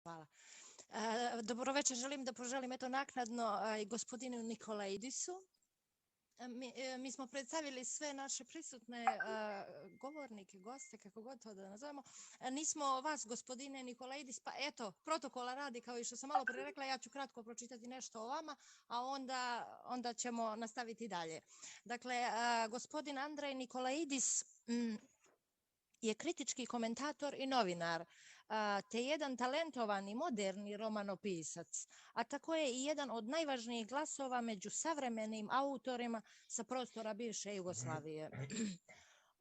hvala. Dobro večer, želim da poželim naknadno i gospodinu Nikolaidisu. Mi smo predstavili sve naše prisutne govornike, goste, kako god to da nazovemo. Nismo vas, gospodine Nikolaidis, pa eto, protokola radi, kao i što sam malo prije rekla, ja ću kratko pročitati nešto o vama, a onda ćemo nastaviti dalje. Dakle, gospodin Andrej Nikolaidis je kritički komentator i novinar, te jedan talentovani moderni romanopisac, a tako je i jedan od najvažnijih glasova među savremenim autorima sa prostora bivše Jugoslavije.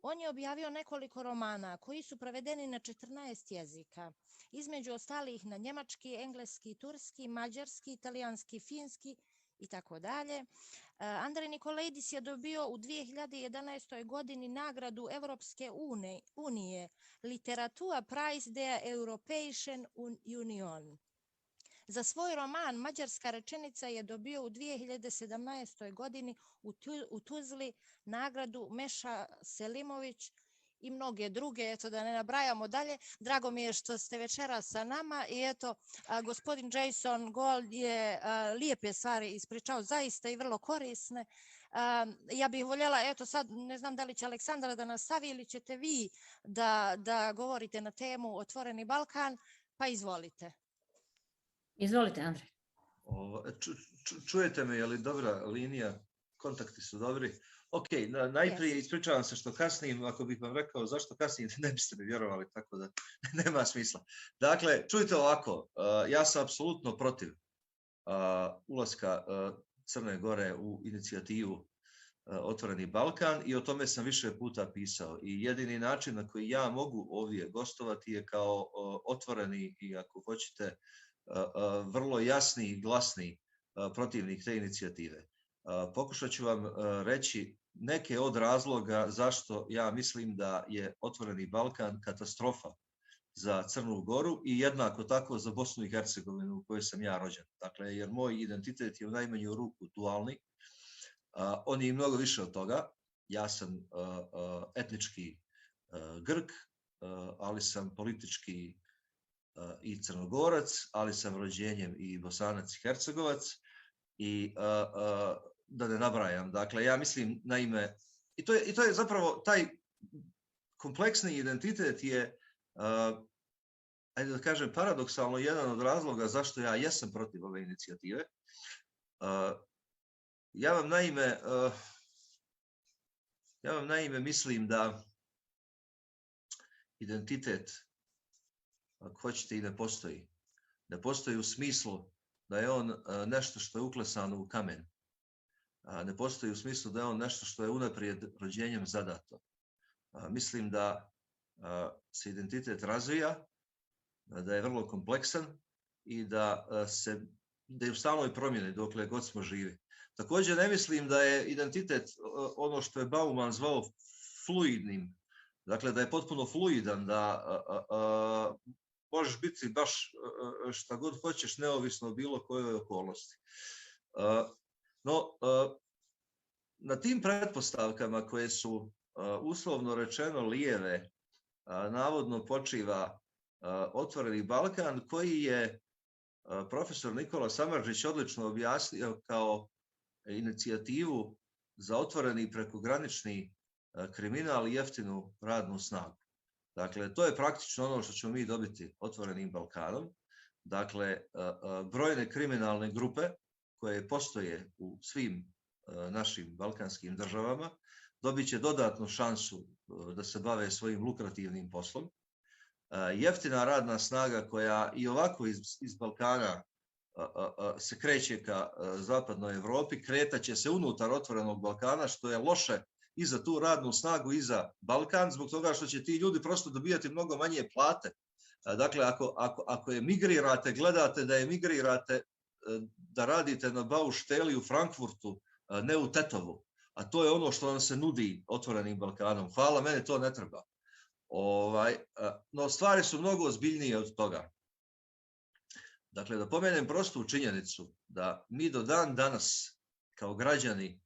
On je objavio nekoliko romana koji su prevedeni na 14 jezika, između ostalih na njemački, engleski, turski, mađarski, italijanski, finski i tako dalje. Andrej Nikolaidis je dobio u 2011. godini nagradu Evropske unije Literatura Prize der Europäischen Union. Za svoj roman Mađarska rečenica je dobio u 2017. godini u Tuzli nagradu Meša Selimović i mnoge druge, eto da ne nabrajamo dalje. Drago mi je što ste večeras sa nama i eto, gospodin Jason Gold je lijepe stvari ispričao, zaista i vrlo korisne. Ja bih voljela, eto sad, ne znam da li će Aleksandra da nastavi ili ćete vi da govorite na temu Otvoreni Balkan, pa izvolite. Izvolite, Andrej. Čujete me, je li dobra linija? Kontakti su dobri. Ok, najprije ispričavam se što kasnim, ako bih vam rekao zašto kasnim, ne biste mi vjerovali, tako da nema smisla. Dakle, čujte ovako, ja sam apsolutno protiv ulaska Crne Gore u inicijativu Otvoreni Balkan i o tome sam više puta pisao. I jedini način na koji ja mogu ovdje gostovati je kao otvoreni i ako hoćete vrlo jasni i glasni protivnik te inicijative. Pokušat ću vam reći neke od razloga zašto ja mislim da je Otvoreni Balkan katastrofa za Crnu Goru i jednako tako za Bosnu i Hercegovinu u kojoj sam ja rođen. Dakle, jer moj identitet je u najmanju ruku dualni. On je i mnogo više od toga. Ja sam etnički Grk, ali sam politički i Crnogorac, ali sam rođenjem i Bosanac i Hercegovac i da ne nabrajam. Dakle, ja mislim, naime, i to je zapravo taj kompleksni identitet je, ajde da kažem, paradoksalno jedan od razloga zašto ja jesam protiv ove inicijative. Ja vam naime mislim da identitet, ako hoćete, i ne postoji. Ne postoji u smislu da je on nešto što je uklesano u kamen. Ne postoji u smislu da je on nešto što je unaprijed rođenjem zadato. Mislim da se identitet razvija, da je vrlo kompleksan i da je u stalnoj promjeni dokle god smo živi. Također ne mislim da je identitet ono što je Bauman zvao fluidnim, dakle da je potpuno fluidan, da možeš biti baš šta god hoćeš, neovisno o bilo kojoj okolnosti. No, na tim pretpostavkama koje su uslovno rečeno lijeve, navodno počiva Otvoreni Balkan, koji je profesor Nikola Samardžić odlično objasnio kao inicijativu za otvoreni prekogranični kriminal i jeftinu radnu snagu. Dakle, to je praktično ono što ćemo mi dobiti Otvorenim Balkanom. Dakle, brojne kriminalne grupe koje postoje u svim našim balkanskim državama dobit će dodatnu šansu da se bave svojim lukrativnim poslom. Jeftina radna snaga koja i ovako iz Balkana se kreće ka zapadnoj Evropi, kretaće se unutar Otvorenog Balkana, što je loše i za tu radnu snagu i za Balkan, zbog toga što će ti ljudi prosto dobijati mnogo manje plate. Dakle, ako emigrirate, gledate da emigrirate, da radite na Bausteli u Frankfurtu, ne u Tetovu, a to je ono što vam se nudi Otvorenim Balkanom. Hvala, mene to ne treba. No, stvari su mnogo ozbiljnije od toga. Dakle, da pomenem prostu činjenicu da mi do dan danas kao građani,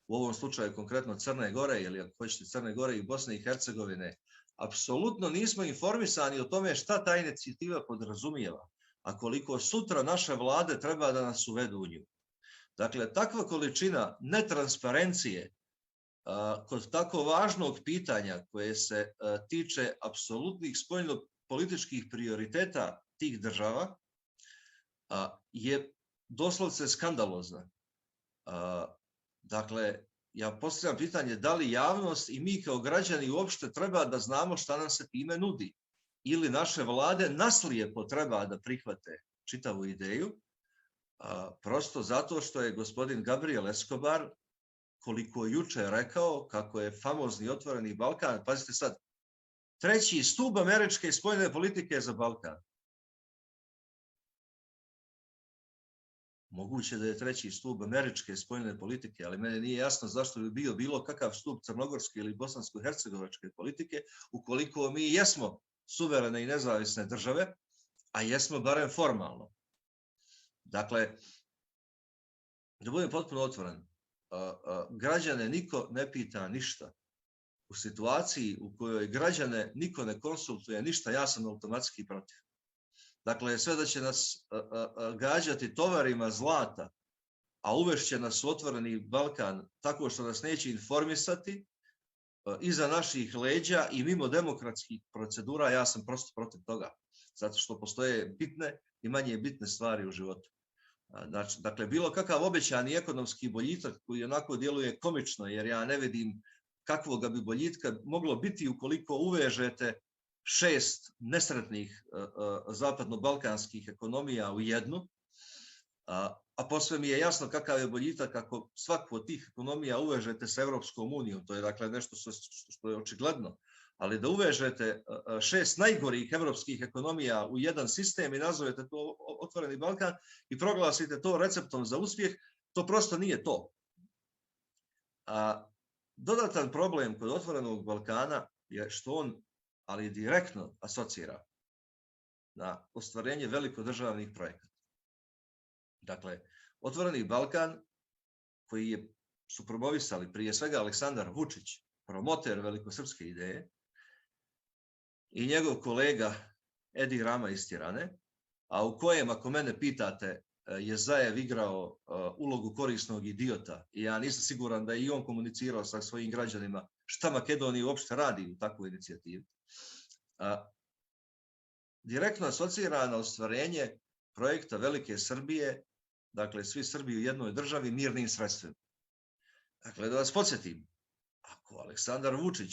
u ovom slučaju konkretno Crne Gore, ili ako hoćete Crne Gore i Bosne i Hercegovine, apsolutno nismo informisani o tome šta ta inicijativa podrazumijeva. a koliko sutra naše vlade treba da nas uvedu u nju. Dakle, takva količina netransparencije kod tako važnog pitanja koje se tiče apsolutnih spoljnopolitičkih prioriteta tih država je doslovce skandalozna. Dakle, ja postavljam pitanje da li javnost i mi kao građani uopšte treba da znamo šta nam se time nudi. Ili naše vlade naslijepo treba da prihvate čitavu ideju, prosto zato što je gospodin Gabriel Escobar, koliko je juče rekao, kako je famozni Otvoreni Balkan, pazite sad, 3. stub američke spoljne politike za Balkan. Moguće da je 3. stup američke spoljne politike, ali mene nije jasno zašto bi bio bilo kakav stup crnogorske ili bosansko-hercegovačke politike, ukoliko mi jesmo suverene i nezavisne države, a jesmo barem formalno. Dakle, da budem potpuno otvoren, građane niko ne pita ništa. U situaciji u kojoj građane niko ne konsultuje ništa, ja sam automatski protiv. Dakle, sve da će nas gađati tovarima zlata, a uvešće nas u Otvoreni Balkan tako što nas neće informisati, iza naših leđa i mimo demokratskih procedura, ja sam prosto protiv toga. Zato što postoje bitne i manje bitne stvari u životu. Dakle, bilo kakav obećani ekonomski boljitak koji onako djeluje komično, jer ja ne vidim kakvog bi boljitka moglo biti ukoliko uvežete 6 nesretnih zapadno-balkanskih ekonomija u jednu, a posve mi je jasno kakav je boljitak ako svaku od tih ekonomija uvežete sa Evropskom unijom, to je dakle nešto što je očigledno, ali da uvežete 6 najgorih evropskih ekonomija u jedan sistem i nazovete to Otvoreni Balkan i proglasite to receptom za uspjeh, to prosto nije to. Dodatan problem kod Otvorenog Balkana je što on, ali direktno asocira na ostvarenje velikodržavnih projekata. Dakle, Otvoreni Balkan, koji su promovisali prije svega Aleksandar Vučić, promoter velikosrpske ideje, i njegov kolega Edi Rama iz Tirane, a u kojem, ako mene pitate, je Zajev igrao ulogu korisnog idiota i ja nisam siguran da je i on komunicirao sa svojim građanima šta Makedonija uopšte radi u takvoj inicijativi, direktno asocira na ostvarenje projekta Velike Srbije, dakle svi Srbi u jednoj državi mirnim sredstvima. Dakle, da vas podsjetim, ako Aleksandar Vučić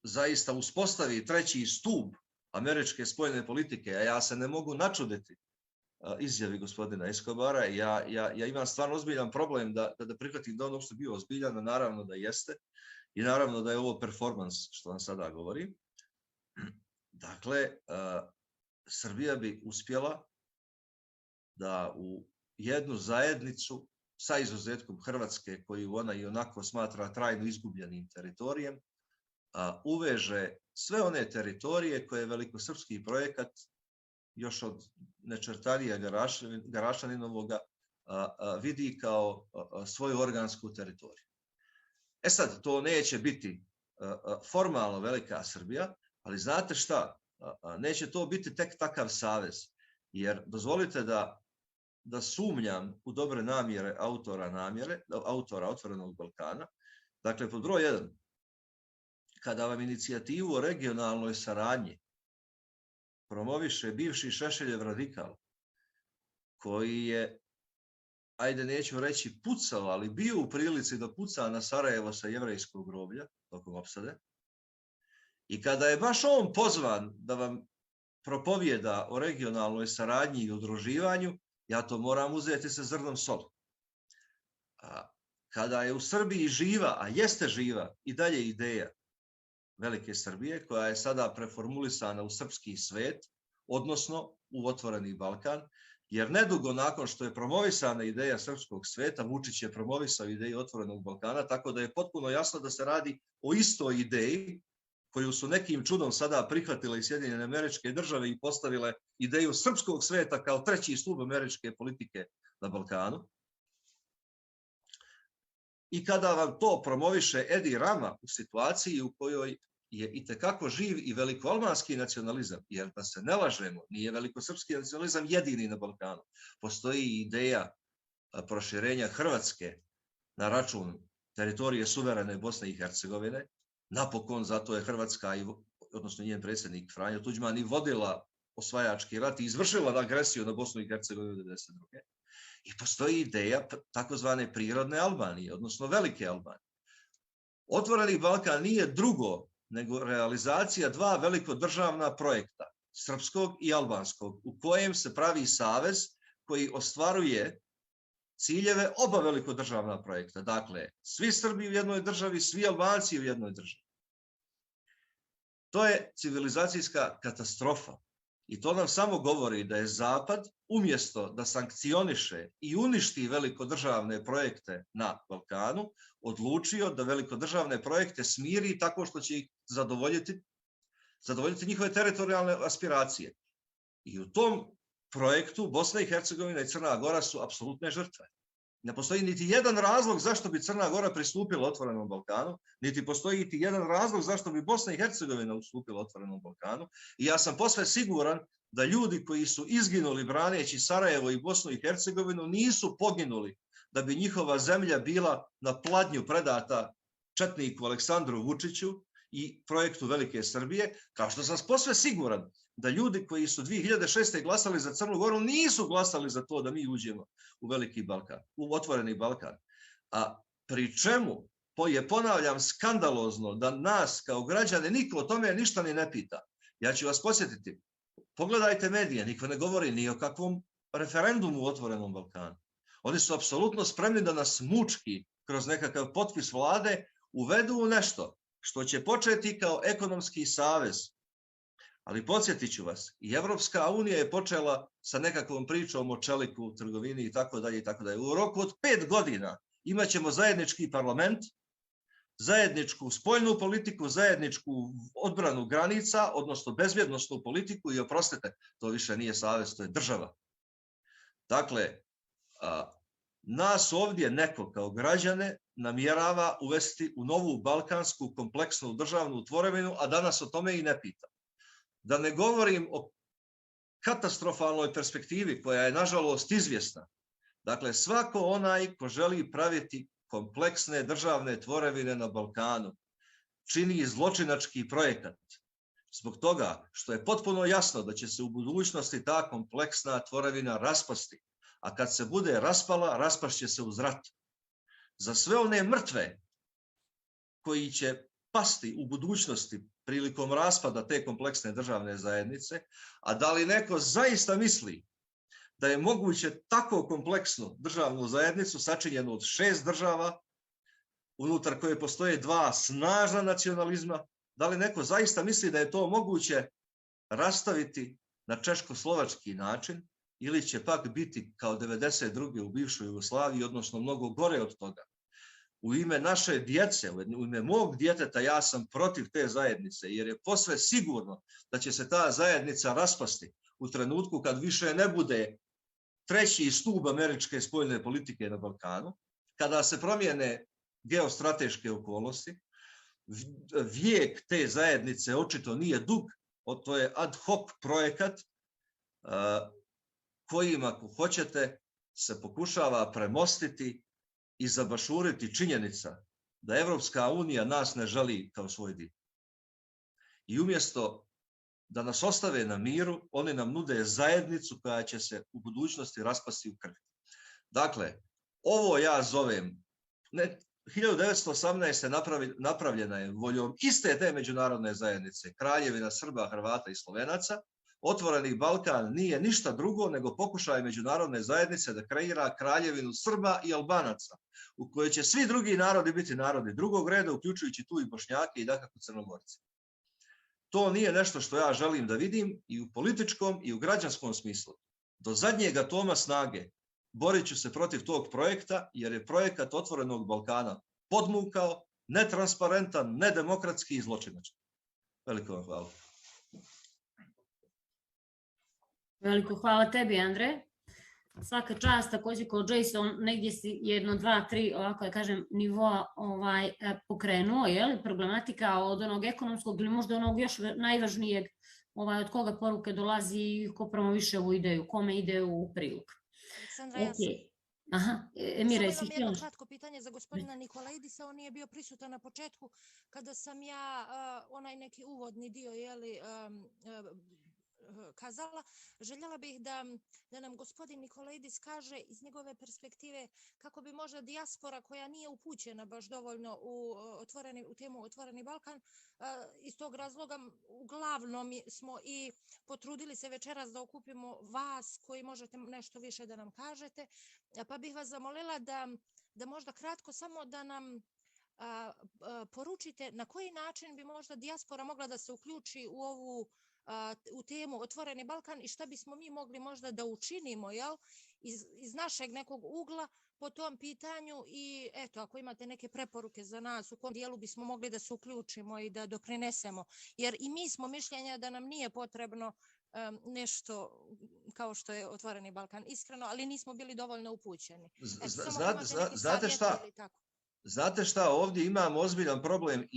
zaista uspostavi 3. stup američke spoljne politike, a ja se ne mogu načuditi izjavi gospodina Escobara, ja imam stvarno ozbiljan problem da prihvatim da on uopšte bio ozbiljan, a naravno da jeste, i naravno da je ovo performans što vam sada govorim. Dakle, Srbija bi uspjela da u jednu zajednicu sa izuzetkom Hrvatske, koju ona i onako smatra trajno izgubljenim teritorijem, uveže sve one teritorije koje je velikosrpski projekat još od Nečertalija Garašaninovoga vidi kao svoju organsku teritoriju. E sad, to neće biti formalno velika Srbija, ali znate šta, neće to biti tek takav savez, jer dozvolite da sumnjam u dobre namjere autora Otvorenog Balkana. Dakle, pod broj 1, kada vam inicijativu o regionalnoj saradnji promoviše bivši Šešeljev radikal, koji je, ajde neću reći pucao, ali bio u prilici da puca na Sarajevo sa jevrejskog groblja tokom opsade, i kada je baš on pozvan da vam propovijeda o regionalnoj saradnji i udruživanju, ja to moram uzeti sa zrnom soli. Kada je u Srbiji živa, a jeste živa i dalje ideja Velike Srbije, koja je sada preformulisana u srpski svet, odnosno u Otvoreni Balkan, jer nedugo nakon što je promovisana ideja srpskog sveta, Vučić je promovisao ideju Otvorenog Balkana, tako da je potpuno jasno da se radi o istoj ideji koju su nekim čudom sada prihvatile i Sjedinjene Američke Države i postavile ideju srpskog sveta kao 3. stup američke politike na Balkanu. I kada vam to promoviše Edi Rama u situaciji u kojoj je itekako živ i velikoalbanski nacionalizam, jer da se ne lažemo, nije velikosrpski nacionalizam jedini na Balkanu. Postoji ideja proširenja Hrvatske na račun teritorije suverene Bosne i Hercegovine. Napokon zato je Hrvatska, odnosno njen predsjednik Franjo Tuđman, i vodila osvajački rat i izvršila agresiju na Bosnu i Hercegovinu 1992. I postoji ideja takozvane prirodne Albanije, odnosno velike Albanije. Otvoreni Balkan nije drugo nego realizacija dva velikodržavna projekta, srpskog i albanskog, u kojem se pravi savez koji ostvaruje ciljeve oba velikodržavna projekta. Dakle, svi Srbi u jednoj državi, svi Albanci u jednoj državi. To je civilizacijska katastrofa. I to nam samo govori da je Zapad, umjesto da sankcioniše i uništi velikodržavne projekte na Balkanu, odlučio da velikodržavne projekte smiri tako što će ih zadovoljiti njihove teritorijalne aspiracije. I u tom projektu Bosna i Hercegovina i Crna Gora su apsolutne žrtve. Ne postoji niti jedan razlog zašto bi Crna Gora pristupila Otvorenom Balkanu, niti postoji niti jedan razlog zašto bi Bosna i Hercegovina ustupila Otvorenom Balkanu. I ja sam posve siguran da ljudi koji su izginuli braneći Sarajevo i Bosnu i Hercegovinu nisu poginuli da bi njihova zemlja bila na pladnju predata četniku Aleksandru Vučiću i projektu Velike Srbije, kao što sam posve siguran da ljudi koji su 2006. glasali za Crnu Goru nisu glasali za to da mi uđemo u Veliki Balkan, u Otvoreni Balkan. A pri čemu je, ponavljam, skandalozno da nas kao građane niko o tome ništa ni ne pita. Ja ću vas podsjetiti, pogledajte medije, niko ne govori ni o kakvom referendumu u Otvorenom Balkanu. Oni su apsolutno spremni da nas mučki kroz nekakav potpis vlade uvedu u nešto što će početi kao ekonomski savez. Ali podsjetit ću vas, i Evropska unija je počela sa nekakvom pričom o čeliku, trgovini i tako dalje i tako dalje. U roku od 5 godina imat ćemo zajednički parlament, zajedničku spoljnu politiku, zajedničku odbranu granica, odnosno bezbjednosnu politiku i oprostite, to više nije savez, to je država. Dakle, nas ovdje neko kao građane namjerava uvesti u novu balkansku kompleksnu državnu tvorevinu, a danas o tome i ne pita. Da ne govorim o katastrofalnoj perspektivi koja je nažalost izvjesna. Dakle, svako onaj ko želi praviti kompleksne državne tvorevine na Balkanu čini zločinački projekat. Zbog toga što je potpuno jasno da će se u budućnosti ta kompleksna tvorevina raspasti. A kad se bude raspala, raspašće se uz rat. Za sve one mrtve koji će pasti u budućnosti prilikom raspada te kompleksne državne zajednice, a da li neko zaista misli da je moguće tako kompleksnu državnu zajednicu sačinjenu od 6 država, unutar koje postoje 2 snažna nacionalizma, da li neko zaista misli da je to moguće rastaviti na češko-slovački način, ili će pak biti kao 92. u bivšoj Jugoslaviji, odnosno mnogo gore od toga. U ime naše djece, u ime mog djeteta, ja sam protiv te zajednice, jer je posve sigurno da će se ta zajednica raspasti u trenutku kad više ne bude treći stup američke spoljne politike na Balkanu, kada se promijene geostrateške okolnosti. Vijek te zajednice očito nije dug, to je ad hoc projekat kojim, ako hoćete, se pokušava premostiti i zabašuriti činjenica da Evropska unija nas ne želi kao svoj dio. I umjesto da nas ostave na miru, oni nam nude zajednicu koja će se u budućnosti raspasti u krvi. Dakle, ovo ja zovem, 1918. napravljena je voljom iste te međunarodne zajednice, Kraljevina Srba, Hrvata i Slovenaca. Otvoreni Balkan nije ništa drugo nego pokušaj međunarodne zajednice da kreira kraljevinu Srba i Albanaca, u kojoj će svi drugi narodi biti narodi drugog reda, uključujući tu i Bošnjake i dakako Crnogorci. To nije nešto što ja želim da vidim i u političkom i u građanskom smislu. Do zadnjeg atoma snage borit ću se protiv tog projekta, jer je projekat Otvorenog Balkana podmukao, netransparentan, nedemokratski i zločinački. Veliko vam hvala. Veliko hvala tebi, Andre. Svaka čast, također kao Jason, negdje si 1, 2, 3, ovako da kažem, nivoa pokrenuo, problematika od onog ekonomskog ili možda onog još najvažnijeg, od koga poruke dolazi i ko promoviše ovu ideju, kome ide u prilog. Aleksandra, ja sam... Aha, Emire, samo imam jedno kratko pitanje za gospodina Nikolaidisa. On nije bio prisutan na početku kada sam ja onaj neki uvodni dio kazala. Željela bih da nam gospodin Nikolaidis kaže iz njegove perspektive kako bi možda dijaspora koja nije upućena baš dovoljno u temu Otvoreni Balkan, iz tog razloga uglavnom smo i potrudili se večeras da okupimo vas koji možete nešto više da nam kažete, pa bih vas zamolila da možda kratko samo da nam poručite na koji način bi možda dijaspora mogla da se uključi u temu Otvoreni Balkan i šta bismo mi mogli možda da učinimo iz našeg nekog ugla po tom pitanju i eto, ako imate neke preporuke za nas u kom dijelu bismo mogli da se uključimo i da doprinesemo, jer i mi smo mišljenja da nam nije potrebno nešto kao što je Otvoreni Balkan, iskreno, ali nismo bili dovoljno upućeni. Znate šta, ovdje imam ozbiljan problem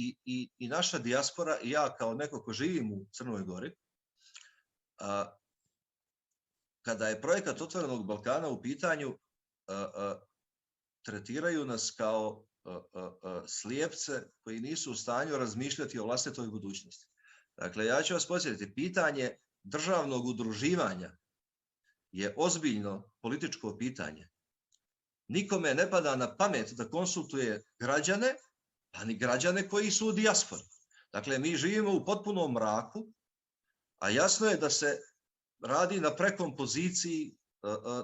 i naša dijaspora i ja kao neko ko živim u Crnoj Gori. Kada je projekat Otvorenog Balkana u pitanju, tretiraju nas kao slijepce koji nisu u stanju razmišljati o vlastitoj budućnosti. Dakle, ja ću vas podsjetiti, pitanje državnog udruživanja je ozbiljno političko pitanje. Nikome ne pada na pamet da konsultuje građane, pa ni građane koji su u dijaspori. Dakle, mi živimo u potpunom mraku, a jasno je da se radi na prekompoziciji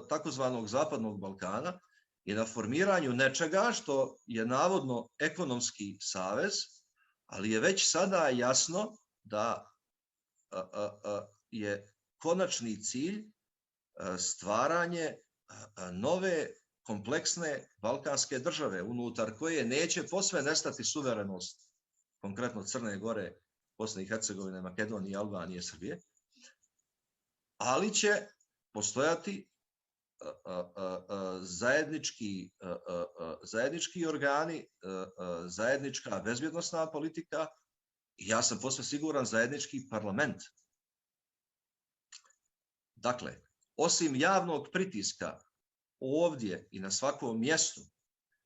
takozvanog Zapadnog Balkana i na formiranju nečega što je navodno ekonomski savez, ali je već sada jasno da je konačni cilj stvaranje nove kompleksne balkanske države unutar koje neće posve nestati suverenost, konkretno Crne Gore, Bosne i Hercegovine, Makedonije, Albanije, Srbije, ali će postojati zajednički organi, zajednička bezbjednosna politika i ja sam posve siguran zajednički parlament. Dakle, osim javnog pritiska ovdje i na svakom mjestu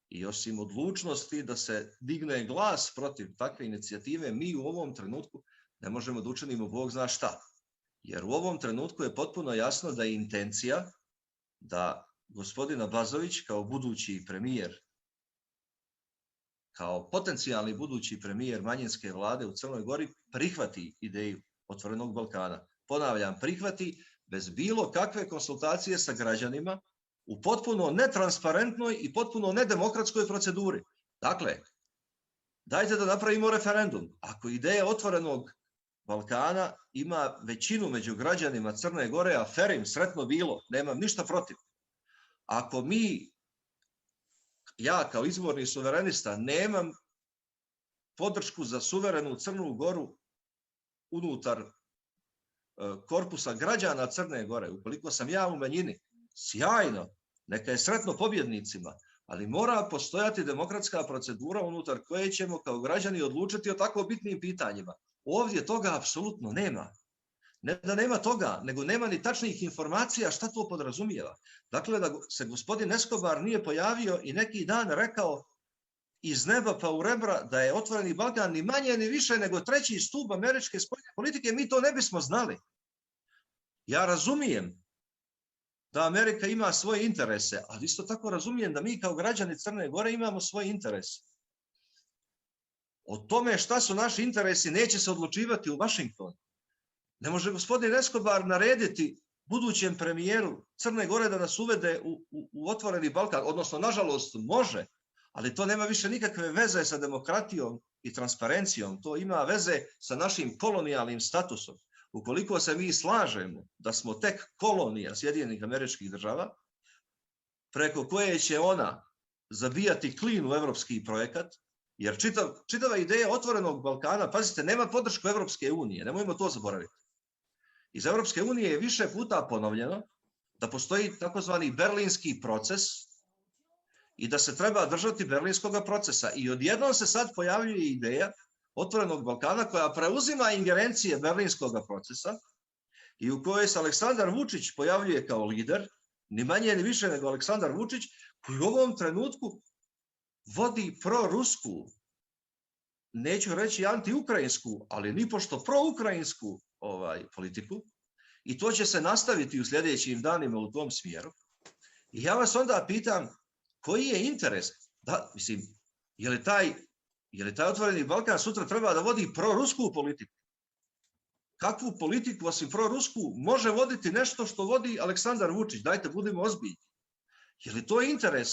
i osim odlučnosti da se digne glas protiv takve inicijative, mi u ovom trenutku ne možemo da učinimo Bog zna šta. Jer u ovom trenutku je potpuno jasno da je intencija da gospodin Abazović kao budući premijer, kao potencijalni budući premijer manjinske vlade u Crnoj Gori prihvati ideju Otvorenog Balkana. Ponavljam, prihvati bez bilo kakve konsultacije sa građanima u potpuno netransparentnoj i potpuno nedemokratskoj proceduri. Dakle, dajte da napravimo referendum. Ako ideja Otvorenog Balkana ima većinu među građanima Crne Gore, aferim, sretno bilo, nemam ništa protiv. Ako ja kao izvorni suverenista nemam podršku za suverenu Crnu Goru unutar korpusa građana Crne Gore, ukoliko sam ja u manjini, sjajno, neka je sretno pobjednicima, ali mora postojati demokratska procedura unutar koje ćemo kao građani odlučiti o tako bitnim pitanjima. Ovdje toga apsolutno nema. Ne da nema toga, nego nema ni tačnih informacija šta to podrazumijeva. Dakle, da se gospodin Escobar nije pojavio i neki dan rekao iz neba pa u rebra da je Otvoreni Balkan ni manje ni više nego treći stup američke spoljne politike, mi to ne bismo znali. Ja razumijem da Amerika ima svoje interese, ali isto tako razumijem da mi kao građani Crne Gore imamo svoje interese. O tome šta su naši interesi neće se odlučivati u Vašingtonu. Ne može gospodin Escobar narediti budućem premijeru Crne Gore da nas uvede u Otvoreni Balkan, odnosno, nažalost, može, ali to nema više nikakve veze sa demokratijom i transparencijom, to ima veze sa našim kolonijalnim statusom. Ukoliko se mi slažemo da smo tek kolonija Sjedinjenih Američkih Država, preko koje će ona zabijati klin u evropski projekat, jer čitava ideja Otvorenog Balkana, pazite, nema podršku Evropske unije, nemojmo to zaboraviti. Iz Evropske unije je više puta ponovljeno da postoji takozvani berlinski proces i da se treba držati berlinskog procesa. I odjednom se sad pojavljuje ideja Otvorenog Balkana koja preuzima ingerencije berlinskog procesa i u kojoj se Aleksandar Vučić pojavljuje kao lider, ni manje ni više nego Aleksandar Vučić, koji u ovom trenutku vodi prorusku, neću reći antiukrajinsku, ali nipošto proukrajinsku politiku, i to će se nastaviti u sljedećim danima u tom smjeru. I ja vas onda pitam, koji je interes? Da, mislim, je li taj Otvoreni Balkan sutra treba da vodi prorusku politiku? Kakvu politiku, osim prorusku, može voditi nešto što vodi Aleksandar Vučić? Dajte, budimo ozbiljni. Je li to interes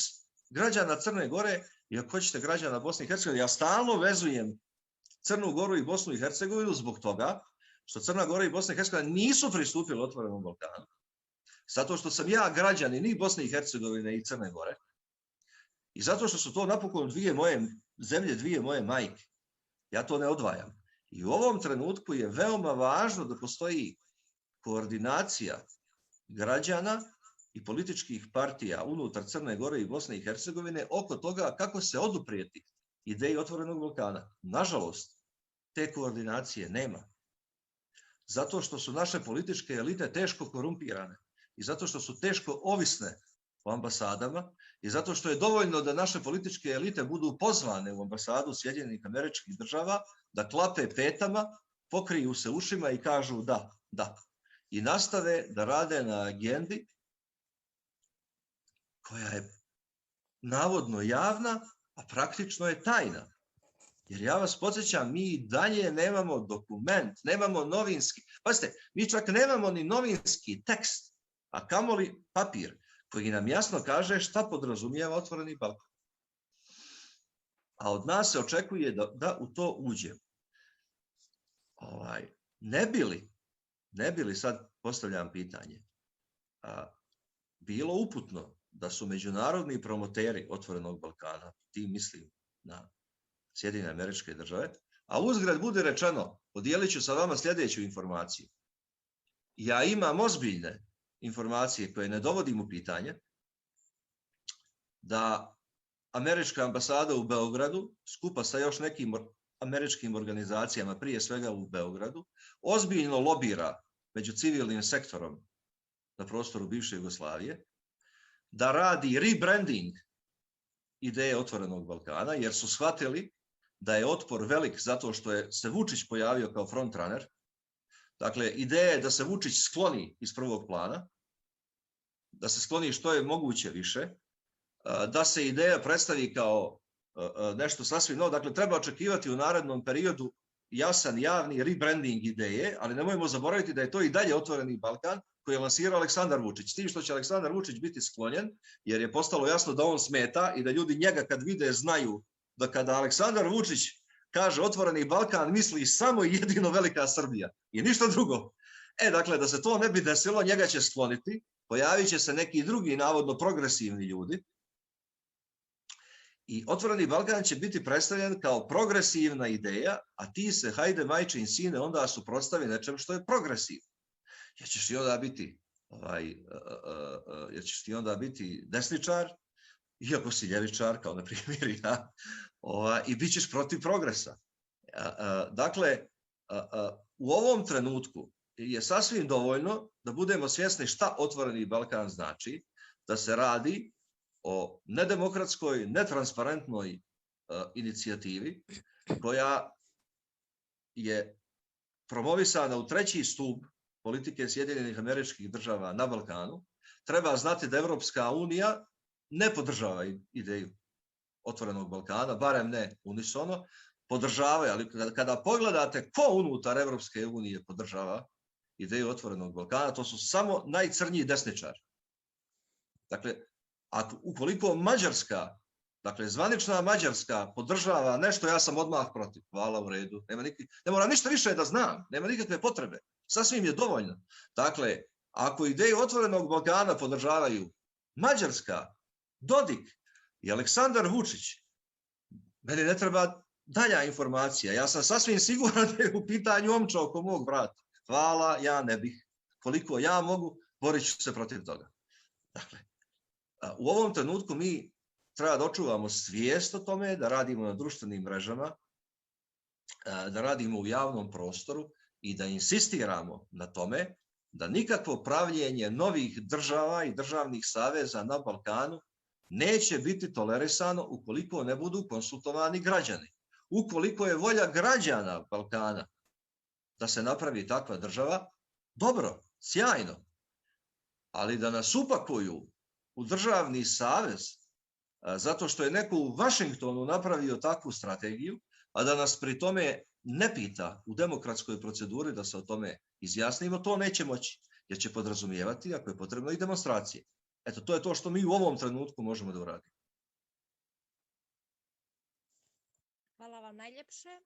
građana Crne Gore i ako hoćete građana Bosne i Hercegovine? Ja stalno vezujem Crnu Goru i Bosnu i Hercegovinu zbog toga što Crna Gora i Bosna i Hercegovina nisu pristupili Otvorenom Balkanu. Zato što sam ja građanin i Bosne i Hercegovine i Crne Gore. I zato što su to napokon dvije moje zemlje, dvije moje majke. Ja to ne odvajam. I u ovom trenutku je veoma važno da postoji koordinacija građana i političkih partija unutar Crne Gore i Bosne i Hercegovine oko toga kako se oduprijeti ideji Otvorenog Balkana. Nažalost, te koordinacije nema. Zato što su naše političke elite teško korumpirane i zato što su teško ovisne o ambasadama i zato što je dovoljno da naše političke elite budu pozvane u ambasadu Sjedinjenih Američkih Država, da klape petama, pokriju se ušima i kažu da, da. I nastave da rade na agendi koja je navodno javna, a praktično je tajna. Jer ja vas podsjećam, mi dalje nemamo dokument, nemamo novinski, pazite, mi čak nemamo ni novinski tekst, a kamoli papir, koji nam jasno kaže šta podrazumijeva Otvoreni Balkan. A od nas se očekuje da u to uđemo. Ne bi li, sad postavljam pitanje, bilo uputno da su međunarodni promoteri Otvorenog Balkana, ti mislim na Sjedinjene Američke Države, a uzgred bude rečeno, podijelit ću sa vama sljedeću informaciju. Ja imam ozbiljne informacije koje ne dovodim u pitanje, da američka ambasada u Beogradu, skupa sa još nekim američkim organizacijama, prije svega u Beogradu, ozbiljno lobira među civilnim sektorom na prostoru bivše Jugoslavije, da radi rebranding ideje Otvorenog Balkana, jer su shvatili da je otpor velik zato što je se Vučić pojavio kao frontrunner. Dakle, ideja je da se Vučić skloni iz prvog plana, da se skloni što je moguće više, da se ideja predstavi kao nešto sasvim novo. Dakle, treba očekivati u narednom periodu jasan javni rebranding ideje, ali nemojmo zaboraviti da je to i dalje Otvoreni Balkan koji je lansirao Aleksandar Vučić. S tim što će Aleksandar Vučić biti sklonjen, jer je postalo jasno da on smeta i da ljudi njega kad vide znaju da kada Aleksandar Vučić kaže Otvoreni Balkan misli samo i jedino velika Srbija i ništa drugo. Dakle, da se to ne bi desilo, njega će skloniti, pojavit će se neki drugi navodno progresivni ljudi i Otvoreni Balkan će biti predstavljen kao progresivna ideja, a ti se, hajde majčin sine, onda suprotstavi nečem što je progresivno. Jer ćeš ti onda biti desničar, iako si ljevičar, kao na primjer ja, i bit ćeš protiv progresa. Dakle, u ovom trenutku je sasvim dovoljno da budemo svjesni šta Otvoreni Balkan znači, da se radi o nedemokratskoj, netransparentnoj inicijativi koja je promovisana u treći stup politike Sjedinjenih Američkih Država na Balkanu. Treba znati da Evropska unija ne podržava ideju Otvorenog Balkana, barem ne unisono, podržavaju, ali kada pogledate ko unutar Evropske unije podržava ideju Otvorenog Balkana, to su samo najcrnji desničari. Dakle, ukoliko Mađarska, dakle zvanična Mađarska podržava nešto, ja sam odmah protiv. Hvala, u redu. Ne moram ništa više da znam, nema nikakve potrebe. Sasvim je dovoljno. Dakle, ako ideju Otvorenog Balkana podržavaju Mađarska, Dodik i Aleksandar Vučić, meni ne treba dalja informacija. Ja sam sasvim siguran da je u pitanju omča oko mog vrata. Hvala, ja ne bih. Koliko ja mogu, borit ću se protiv toga. Dakle, u ovom trenutku mi treba da očuvamo svijest o tome, da radimo na društvenim mrežama, da radimo u javnom prostoru i da insistiramo na tome da nikakvo pravljenje novih država i državnih saveza na Balkanu neće biti tolerisano ukoliko ne budu konsultovani građani. Ukoliko je volja građana Balkana da se napravi takva država, dobro, sjajno, ali da nas upakuju u državni savez zato što je neko u Vašingtonu napravio takvu strategiju, a da nas pri tome ne pita u demokratskoj proceduri da se o tome izjasnimo, to neće moći, jer će podrazumijevati, ako je potrebno, i demonstracije. Eto, to je to što mi u ovom trenutku možemo da uradimo. Hvala vam najljepše.